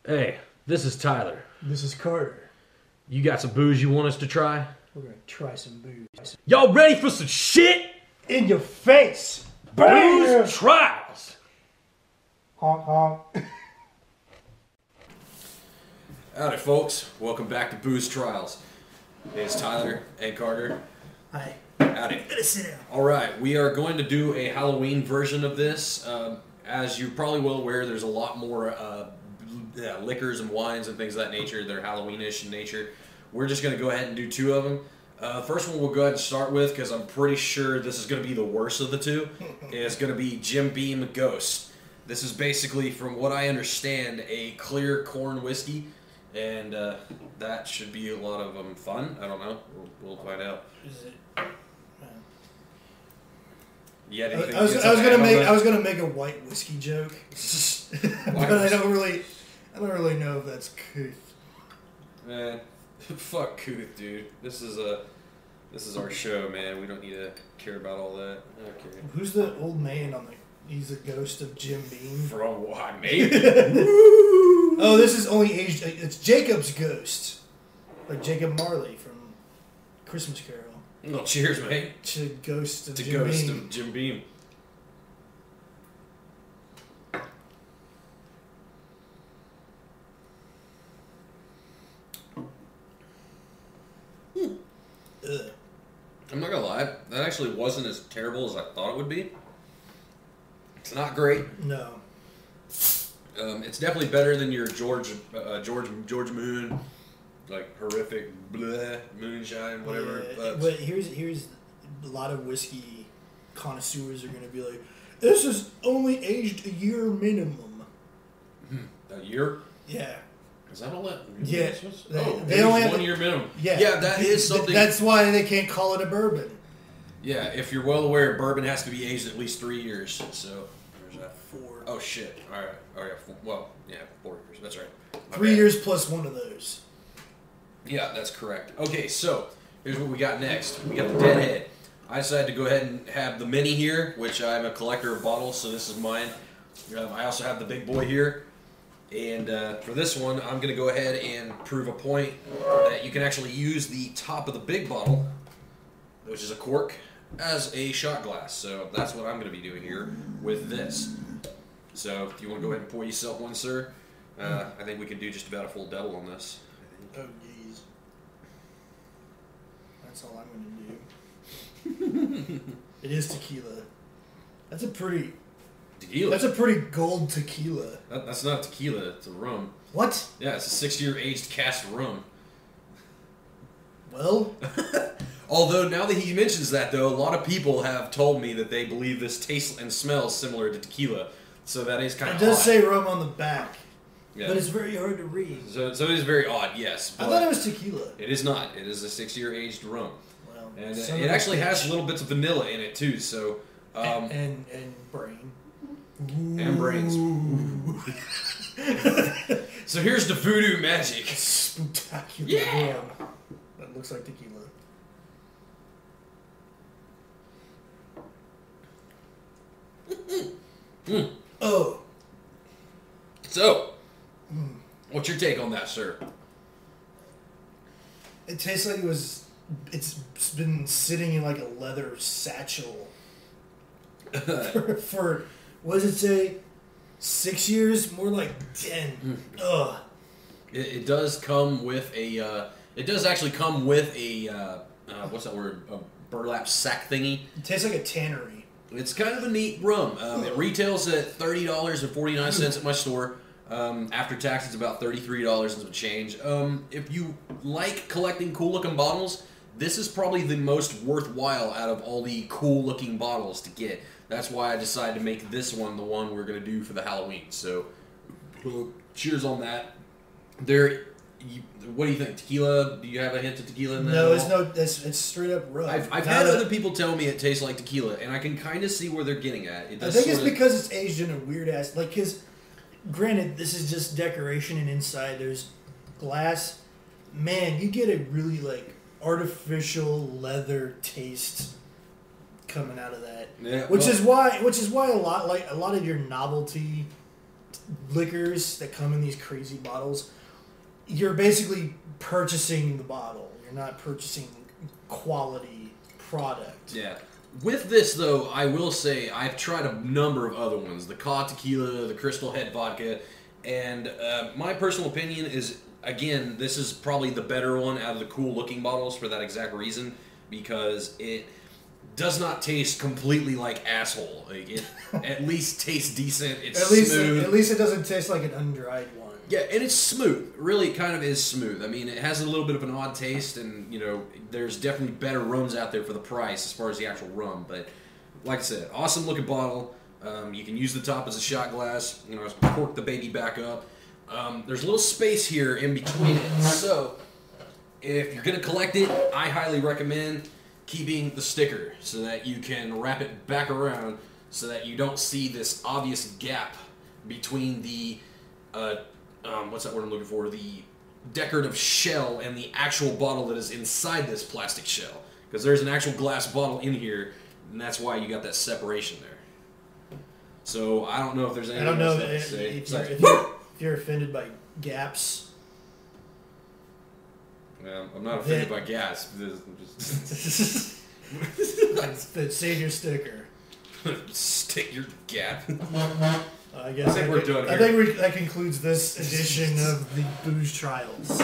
Hey, this is Tyler. This is Carter. You got some booze you want us to try? We're gonna try some booze. Y'all ready for some shit? In your face! Booze trials! Honk honk. Howdy, folks. Welcome back to Booze Trials. It's Tyler and Carter. Hi. Howdy. Sit down. All right, we are going to do a Halloween version of this. As you're probably well aware, there's a lot more liquors and wines and things of that nature. They're Halloweenish in nature. We're just going to go ahead and do two of them. First one we'll go ahead and start with, because I'm pretty sure this is going to be the worst of the two. It's going to be Jim Beam Ghost. This is basically, from what I understand, a clear corn whiskey. And that should be a lot of fun. I don't know. We'll find out. Is it? Yeah. I was gonna make a white whiskey joke, but I don't really know if that's couth. Man, fuck couth, dude. This is our show, man. We don't need to care about all that. Okay. Who's the old man on the? He's the ghost of Jim Beam. From what? Maybe. Oh, this is only aged. It's Jacob's ghost, like Jacob Marley from Christmas Carol. Well, cheers, mate. To Ghost of To Jim Ghost Beam. of Jim Beam. Ugh. I'm not gonna lie. That actually wasn't as terrible as I thought it would be. It's not great. No. It's definitely better than your George Moon, like horrific bleh, moonshine, whatever. Yeah, but here's a lot of whiskey connoisseurs are gonna be like, this is only aged a year minimum. A year? Yeah. Is that all that? Yeah. They only have 1 year minimum. Yeah. That is something. That's why they can't call it a bourbon. Yeah, if you're well aware, bourbon has to be aged at least 3 years. So there's that. 4. Oh shit! All right. 4 years. That's right. 3 years plus one of those. Yeah, that's correct. Okay, so here's what we got next. We got the Deadhead. I decided to go ahead and have the mini here, which I'm a collector of bottles, so this is mine. I also have the big boy here. And for this one, I'm going to go ahead and prove a point that you can actually use the top of the big bottle, which is a cork, as a shot glass. So that's what I'm going to be doing here with this. So if you want to go ahead and pour yourself one, sir, I think we can do just about a full double on this. Oh, geez. That's all I'm going to do. It is tequila. That's a pretty gold tequila. That's not tequila, it's a rum. What? Yeah, it's a 6-year aged cast rum. Well, although now that he mentions that, though, a lot of people have told me that they believe this tastes and smells similar to tequila. So that is kind of it does odd. say rum on the back, Yeah. but it's very hard to read. So it is very odd, yes. I thought it was tequila. It is not. It is a 6-year aged rum. Well, And it actually has little bits of vanilla in it, too. So and brain. And brains. So here's the voodoo magic. Spectacular Yeah. rum. That looks like tequila. Oh. So, what's your take on that, sir? It tastes like it's been sitting in like a leather satchel for what does it say? 6 years? More like 10. Ugh. It does come with a. It does actually come with a. What's that word? A burlap sack thingy. It tastes like a tannery. It's kind of a neat rum. It retails at $30.49 at my store. After tax, it's about $33 and some change. If you like collecting cool-looking bottles, this is probably the most worthwhile out of all the cool-looking bottles to get. That's why I decided to make this one the one we're going to do for the Halloween. So, cheers on that. What do you think? Tequila? Do you have a hint of tequila in that? No, it's straight up rum. I've had other people tell me it tastes like tequila, and I can kind of see where they're getting at. I think it's because it's aged in a weird ass. Like, because, granted, this is just decoration, and inside there's glass. Man, you get a really like artificial leather taste coming out of that. Yeah, which is why a lot of your novelty liquors that come in these crazy bottles, you're basically purchasing the bottle. You're not purchasing quality product. Yeah. With this, though, I will say I've tried a number of other ones. The Ka Tequila, the Crystal Head Vodka, and my personal opinion is, again, this is probably the better one out of the cool-looking bottles for that exact reason, because it does not taste completely like asshole. Like, it at least tastes decent. It's smooth. At least it doesn't taste like an undried one. Yeah, and it's smooth. Really, it kind of is smooth. I mean, it has a little bit of an odd taste, and, you know, there's definitely better rums out there for the price as far as the actual rum. But, like I said, awesome-looking bottle. You can use the top as a shot glass. You know, cork the baby back up. There's a little space here in between it. So, if you're going to collect it, I highly recommend keeping the sticker so that you can wrap it back around so that you don't see this obvious gap between the... what's that word I'm looking for? The decorative shell and the actual bottle that is inside this plastic shell. Because there's an actual glass bottle in here, and that's why you got that separation there. So I don't know if there's anything I don't know else to say. if you're offended by gaps. Well, I'm not offended by gas. Save your sticker. Stick your gap. I guess I think we're done here. I think that concludes this edition of the Booze Trials.